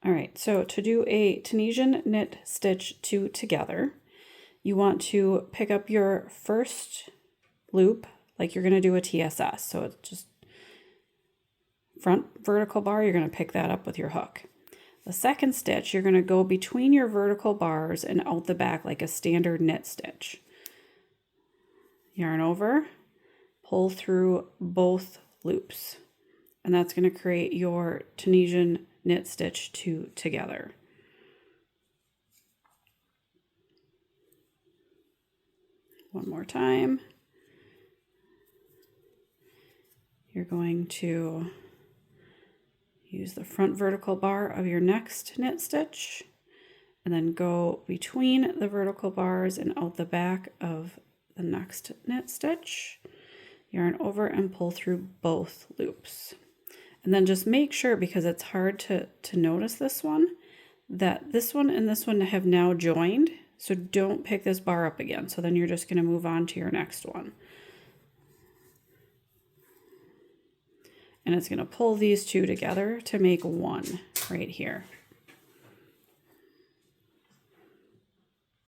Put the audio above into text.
All right, so to do a Tunisian knit stitch 2 together, you want to pick up your first loop like you're going to do a TSS. So it's just front vertical bar, you're going to pick that up with your hook. The second stitch, you're going to go between your vertical bars and out the back like a standard knit stitch. Yarn over, pull through both loops, and that's going to create your Tunisian knit stitch 2 together. One more time. You're going to use the front vertical bar of your next knit stitch and then go between the vertical bars and out the back of the next knit stitch. Yarn over and pull through both loops. And then just make sure, because it's hard to notice this one, that this one and this one have now joined. So don't pick this bar up again. So then you're just going to move on to your next one. And it's going to pull these two together to make one right here.